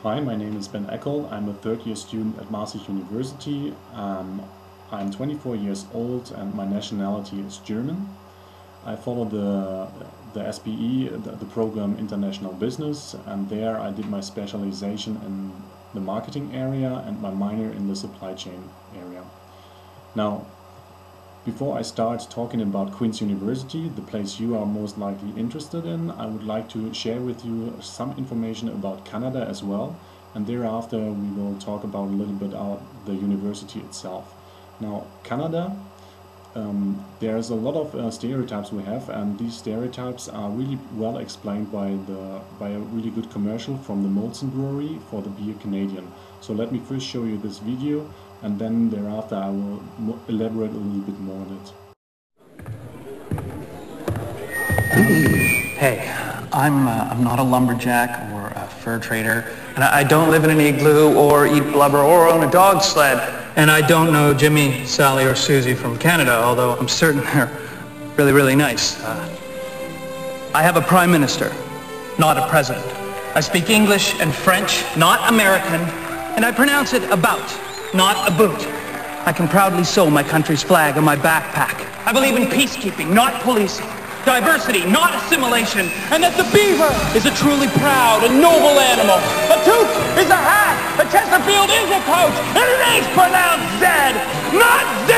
Hi, my name is Ben Eckel. I'm a third-year student at University. I'm 24 years old and my nationality is German. I follow the SBE, the program International Business, and there I did my specialization in the marketing area and my minor in the supply chain area. Now, before I start talking about Queen's University, the place you are most likely interested in, I would like to share with you some information about Canada as well, and thereafter we will talk about a little bit about the university itself. Now, Canada, there's a lot of stereotypes we have, and these stereotypes are really well explained by a really good commercial from the Molson Brewery for the beer Canadian. So let me first show you this video, and then thereafter I will elaborate a little bit more on it. Hey, I'm not a lumberjack or a fur trader, and I don't live in an igloo or eat blubber or own a dog sled, and I don't know Jimmy, Sally, or Susie from Canada, although I'm certain they're really, really nice. I have a prime minister, not a president. I speak English and French, not American, and I pronounce it about, not a boot. I can proudly sew my country's flag on my backpack. I believe in peacekeeping, not policing. Diversity, not assimilation. And that the beaver is a truly proud and noble animal. A toque is a hat. A Chesterfield is a coach. And it is pronounced Z, not Z.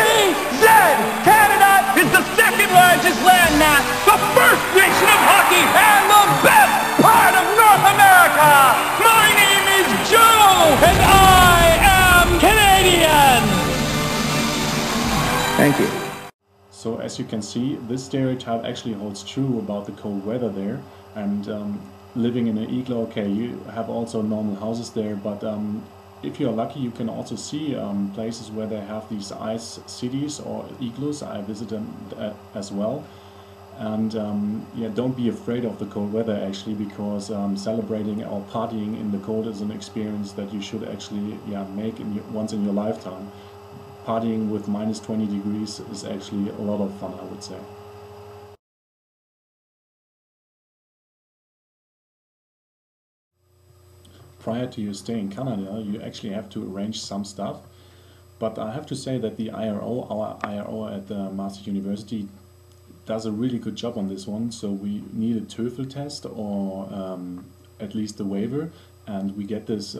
Canada is the second largest landmass, the first nation of hockey, and the best part of North America. My name is Joe, and I am Canadian. Thank you. So as you can see, this stereotype actually holds true about the cold weather there, and living in an igloo. Okay, you have also normal houses there, but if you're lucky you can also see places where they have these ice cities or igloos. I visited them as well, and yeah, don't be afraid of the cold weather actually, because celebrating or partying in the cold is an experience that you should actually make once in your lifetime. Partying with minus 20 degrees is actually a lot of fun, I would say. Prior to your stay in Canada, you actually have to arrange some stuff. But I have to say that the IRO, our IRO at the University, does a really good job on this one. So we need a TOEFL test or at least a waiver, and we get this,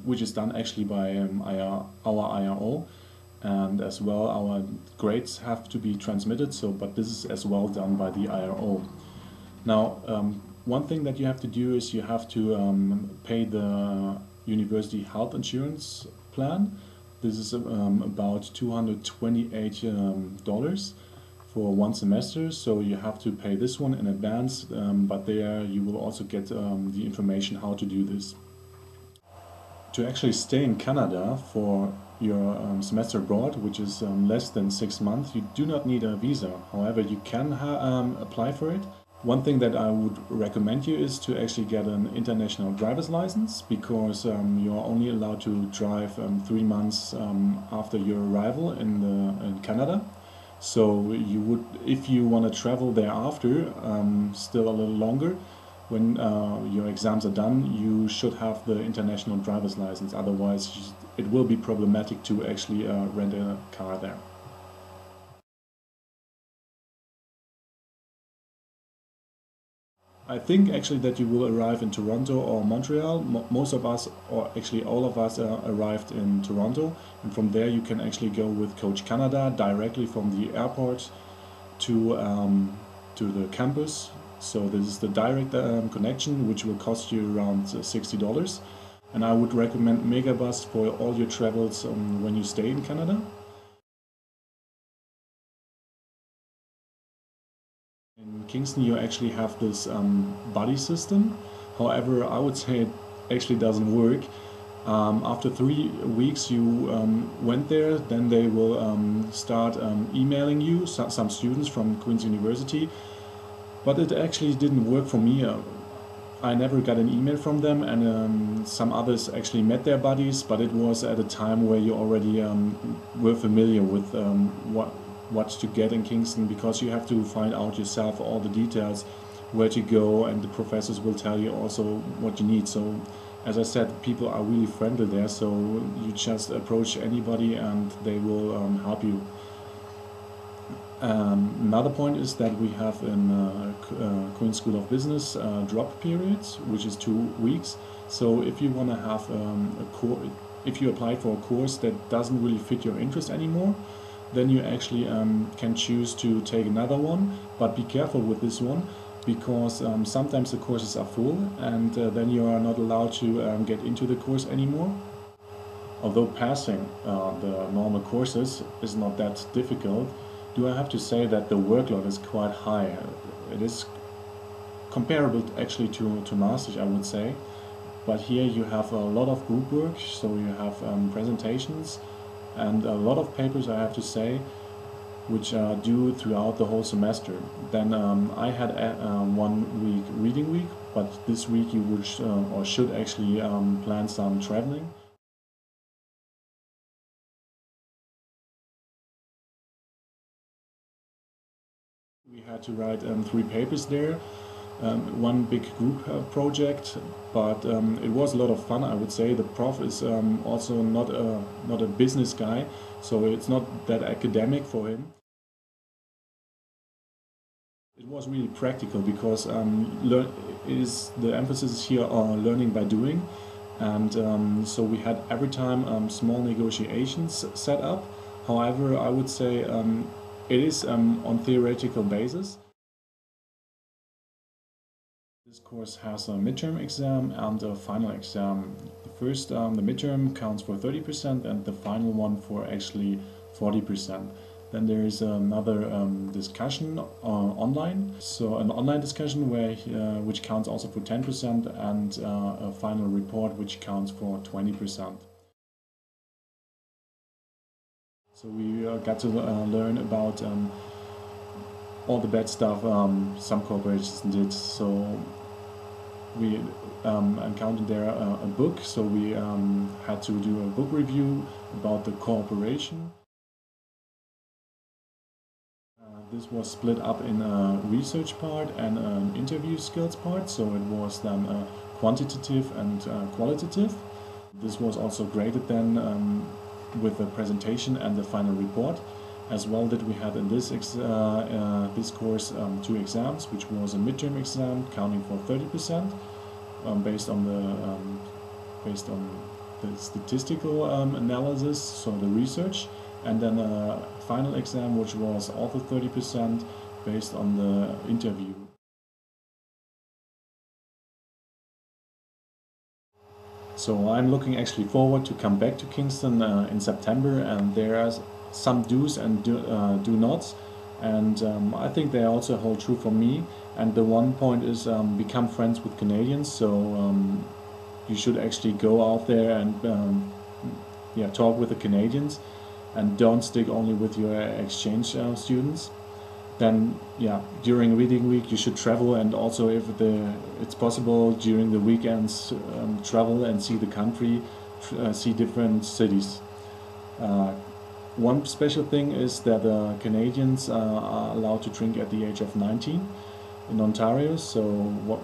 which is done actually by our IRO. And as well our grades have to be transmitted, but this is as well done by the IRO. Now one thing that you have to do is you have to pay the university health insurance plan. This is about $228 for one semester, so you have to pay this one in advance, but there you will also get the information how to do this. To actually stay in Canada for your semester abroad, which is less than 6 months, you do not need a visa. However, you can apply for it. One thing that I would recommend you is to actually get an international driver's license, because you are only allowed to drive 3 months after your arrival in Canada. So you would, if you want to travel thereafter, still a little longer, when your exams are done, you should have the international driver's license. Otherwise, it will be problematic to actually rent a car there. I think actually that you will arrive in Toronto or Montreal. Most of us, or actually all of us, arrived in Toronto, and from there you can actually go with Coach Canada directly from the airport to the campus. So this is the direct connection, which will cost you around $60. And I would recommend Megabus for all your travels when you stay in Canada. In Kingston you actually have this buddy system. However, I would say it actually doesn't work. After 3 weeks you went there, then they will start emailing you, some students from Queen's University. But it actually didn't work for me. I never got an email from them, and some others actually met their buddies, but it was at a time where you already were familiar with what to get in Kingston, because you have to find out yourself all the details, where to go, and the professors will tell you also what you need. So as I said, people are really friendly there, so you just approach anybody and they will help you. Another point is that we have in Queen's School of Business drop periods, which is 2 weeks. So if you want to have if you apply for a course that doesn't really fit your interest anymore, then you actually can choose to take another one. But be careful with this one, because sometimes the courses are full, and then you are not allowed to get into the course anymore. Although passing the normal courses is not that difficult, do I have to say that the workload is quite high. It is comparable actually to Masters, I would say. But here you have a lot of group work, so you have presentations and a lot of papers, I have to say, which are due throughout the whole semester. Then I had 1 week reading week, but this week you would or should actually plan some traveling. We had to write 3 papers there. One big group project, but it was a lot of fun, I would say. The prof is also not a business guy, so it's not that academic for him. It was really practical, because the emphasis here on learning by doing, and so we had every time small negotiations set up. However, I would say it is on theoretical basis. This course has a midterm exam and a final exam. The first, the midterm counts for 30% and the final one for actually 40%. Then there is another discussion online, so an online discussion which counts also for 10%, and a final report which counts for 20%. So we got to learn about all the bad stuff some corporations did. So we encountered there a book, so we had to do a book review about the cooperation. This was split up in a research part and an interview skills part, so it was then quantitative and qualitative. This was also graded then with the presentation and the final report. As well that we had in this course 2 exams, which was a midterm exam counting for 30%, based on the statistical analysis, so the research, and then a final exam which was also 30% based on the interview. So I'm looking actually forward to come back to Kingston in September, and there are some do's and do nots, and I think they also hold true for me. And the one point is become friends with Canadians, so you should actually go out there and talk with the Canadians, and don't stick only with your exchange students. Then during reading week you should travel, and also if it's possible during the weekends travel and see the country, see different cities. One special thing is that Canadians are allowed to drink at the age of 19 in Ontario, so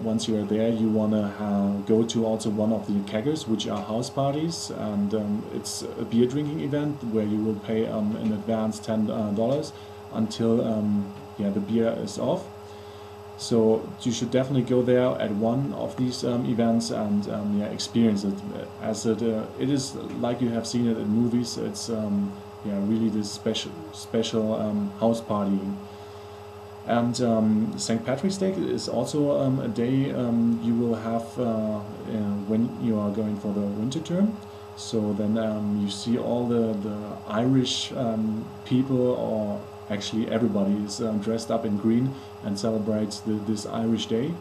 once you are there you want to go to also one of the keggers, which are house parties, and it's a beer drinking event where you will pay in advance $10 until the beer is off. So you should definitely go there at one of these events and experience it, as it is like you have seen it in movies. It's really this special house partying. And St. Patrick's Day is also a day you will have when you are going for the winter term. So then you see all the Irish people, or actually everybody is dressed up in green and celebrates this Irish Day,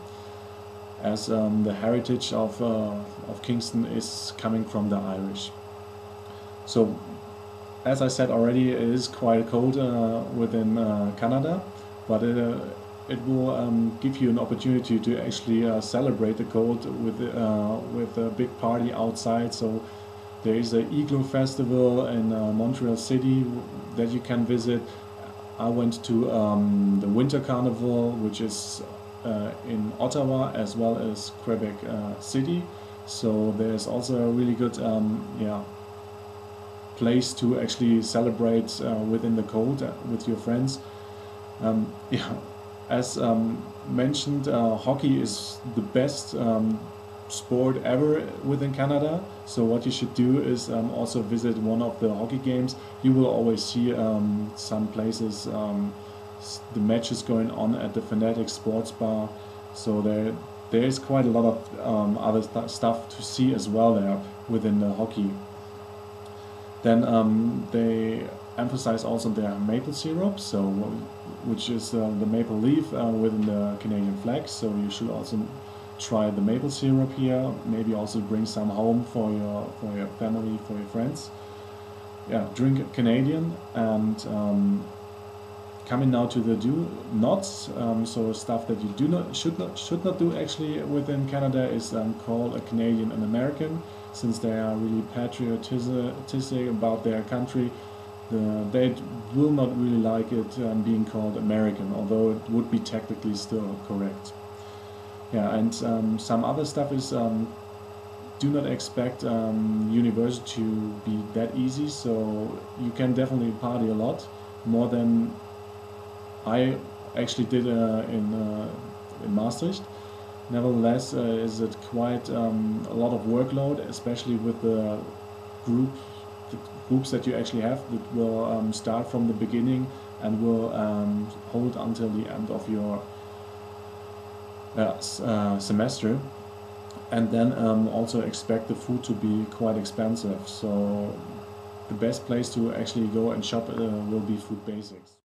as the heritage of Kingston is coming from the Irish. So as I said already, it is quite cold within Canada, but it will give you an opportunity to actually celebrate the cold with a big party outside. So there is an igloo festival in Montreal City that you can visit. I went to the Winter Carnival, which is in Ottawa as well as Quebec City. So there's also a really good place to actually celebrate within the cold with your friends. Yeah, as mentioned, hockey is the best sport ever within Canada. So what you should do is also visit one of the hockey games. You will always see some places the matches going on at the Fanatic Sports Bar. So there is quite a lot of other stuff to see as well there within the hockey. Then they emphasize also their maple syrup, so which is the maple leaf within the Canadian flag. So you should also try the maple syrup here. Maybe also bring some home for your family, for your friends. Yeah, drink Canadian. And coming now to the do nots, so stuff that you should not do actually within Canada is called a Canadian and American, since they are really patriotic about their country. They will not really like it being called American, although it would be technically still correct. Yeah, and some other stuff is do not expect university to be that easy, so you can definitely party a lot, more than I actually did in Maastricht. Nevertheless, is it quite a lot of workload, especially with the groups that you actually have that will start from the beginning and will hold until the end of your semester. And then also expect the food to be quite expensive. So the best place to actually go and shop will be Food Basics.